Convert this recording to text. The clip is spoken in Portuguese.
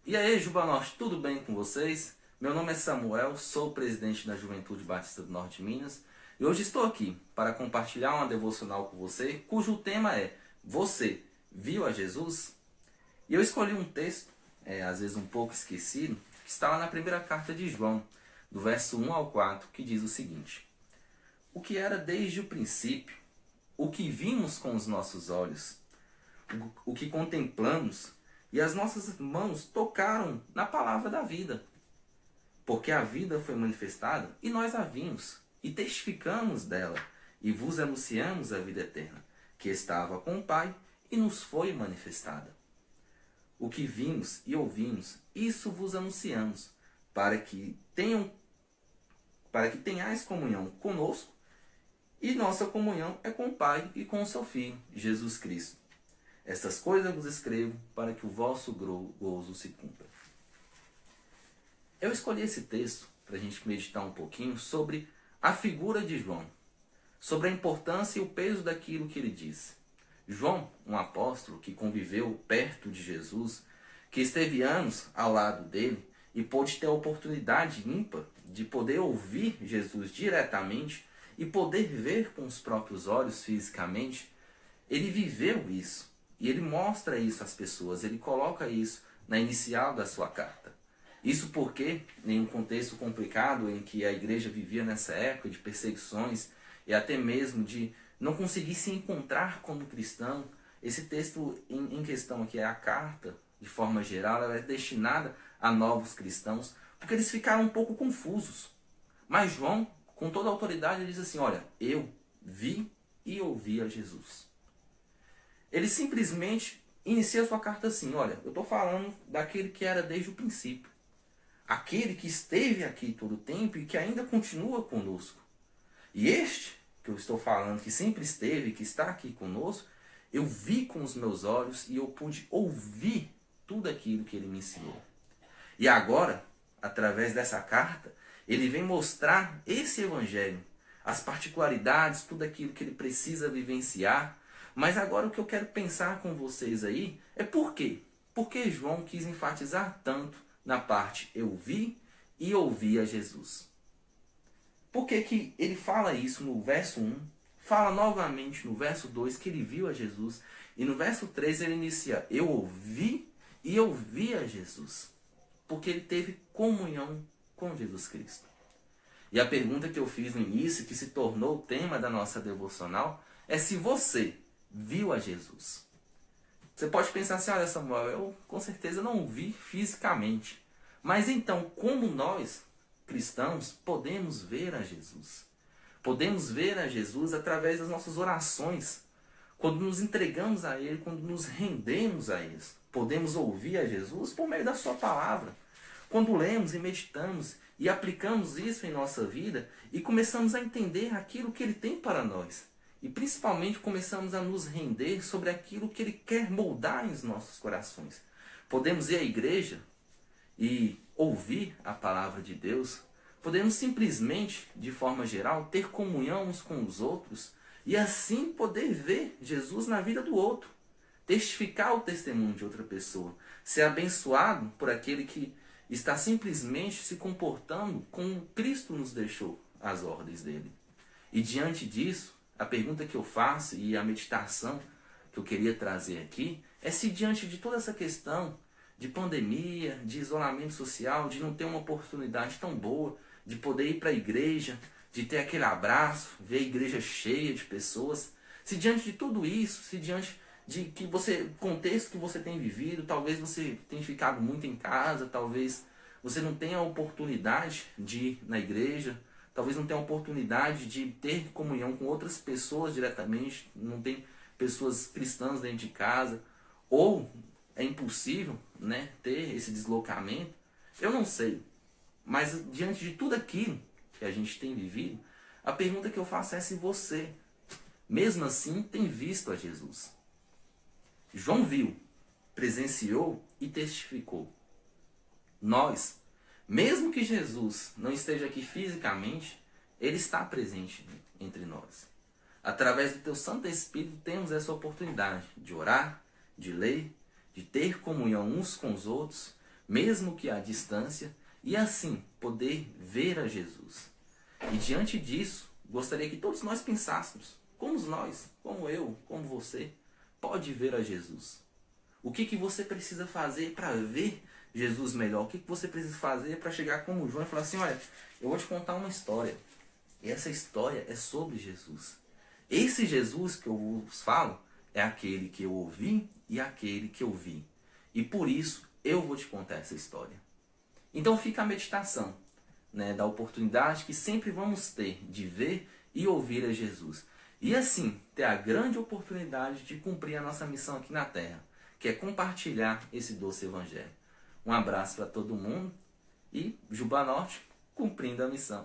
E aí, Juba Norte, tudo bem com vocês? Meu nome é Samuel, sou o presidente da Juventude Batista do Norte de Minas e hoje estou aqui para compartilhar uma devocional com você, cujo tema é: Você viu a Jesus? E eu escolhi um texto, às vezes um pouco esquecido, que está lá na primeira carta de João, do verso 1 ao 4, que diz o seguinte: O que era desde o princípio, o que vimos com os nossos olhos, o que contemplamos e as nossas mãos tocaram na palavra da vida. Porque a vida foi manifestada e nós a vimos e testificamos dela e vos anunciamos a vida eterna, que estava com o Pai e nos foi manifestada. O que vimos e ouvimos, isso vos anunciamos, para que tenhais comunhão conosco, e nossa comunhão é com o Pai e com o seu Filho, Jesus Cristo. Estas coisas vos escrevo para que o vosso gozo se cumpra. Eu escolhi esse texto para a gente meditar um pouquinho sobre a figura de João, sobre a importância e o peso daquilo que ele disse. João, um apóstolo que conviveu perto de Jesus, que esteve anos ao lado dele e pôde ter a oportunidade ímpar de poder ouvir Jesus diretamente e poder ver com os próprios olhos fisicamente, ele viveu isso. E ele mostra isso às pessoas, ele coloca isso na inicial da sua carta. Isso porque, em um contexto complicado em que a igreja vivia nessa época de perseguições e até mesmo de não conseguir se encontrar como cristão, esse texto em questão aqui, é a carta, de forma geral, ela é destinada a novos cristãos, porque eles ficaram um pouco confusos. Mas João, com toda a autoridade, ele diz assim: olha, eu vi e ouvi a Jesus. Ele simplesmente inicia a sua carta assim: olha, eu estou falando daquele que era desde o princípio. Aquele que esteve aqui todo o tempo e que ainda continua conosco. E este que eu estou falando, que sempre esteve, que está aqui conosco, eu vi com os meus olhos e eu pude ouvir tudo aquilo que ele me ensinou. E agora, através dessa carta, ele vem mostrar esse evangelho, as particularidades, tudo aquilo que ele precisa vivenciar. Mas agora o que eu quero pensar com vocês aí é por quê? Por que João quis enfatizar tanto na parte eu vi e ouvi a Jesus? Por que que ele fala isso no verso 1, fala novamente no verso 2 que ele viu a Jesus, e no verso 3 ele inicia: eu ouvi e ouvi a Jesus? Porque ele teve comunhão com Jesus Cristo. E a pergunta que eu fiz no início, que se tornou o tema da nossa devocional, é se você viu a Jesus. Você pode pensar assim: olha, Samuel, eu com certeza não o vi fisicamente. Mas então, como nós, cristãos, podemos ver a Jesus? Podemos ver a Jesus através das nossas orações. Quando nos entregamos a Ele, quando nos rendemos a Ele. Podemos ouvir a Jesus por meio da sua palavra. Quando lemos e meditamos e aplicamos isso em nossa vida e começamos a entender aquilo que Ele tem para nós. E principalmente começamos a nos render sobre aquilo que Ele quer moldar em nossos corações. Podemos ir à igreja e ouvir a palavra de Deus. Podemos simplesmente, de forma geral, ter comunhão uns com os outros e assim poder ver Jesus na vida do outro. Testificar o testemunho de outra pessoa. Ser abençoado por aquele que está simplesmente se comportando como Cristo nos deixou as ordens dele. E diante disso, a pergunta que eu faço e a meditação que eu queria trazer aqui é se diante de toda essa questão de pandemia, de isolamento social, de não ter uma oportunidade tão boa, de poder ir para a igreja, de ter aquele abraço, ver a igreja cheia de pessoas, se diante de tudo isso, se diante de que contexto que você tem vivido, talvez você tenha ficado muito em casa, talvez você não tenha a oportunidade de ir na igreja, talvez não tenha a oportunidade de ter comunhão com outras pessoas diretamente, não tem pessoas cristãs dentro de casa, ou é impossível, né, ter esse deslocamento. Eu não sei, mas diante de tudo aquilo que a gente tem vivido, a pergunta que eu faço é se você, mesmo assim, tem visto a Jesus. João viu, presenciou e testificou. Nós, mesmo que Jesus não esteja aqui fisicamente, Ele está presente entre nós. Através do Teu Santo Espírito temos essa oportunidade de orar, de ler, de ter comunhão uns com os outros, mesmo que à distância, e assim poder ver a Jesus. E diante disso, gostaria que todos nós pensássemos, como nós, como eu, como você, pode ver a Jesus. O que você precisa fazer para ver Jesus melhor? O que você precisa fazer para chegar como João e falar assim, olha, eu vou te contar uma história. E essa história é sobre Jesus. Esse Jesus que eu vos falo é aquele que eu ouvi e aquele que eu vi. E por isso eu vou te contar essa história. Então fica a meditação, né, da oportunidade que sempre vamos ter de ver e ouvir a Jesus. E assim, ter a grande oportunidade de cumprir a nossa missão aqui na Terra, que é compartilhar esse doce evangelho. Um abraço para todo mundo e Juba Norte cumprindo a missão.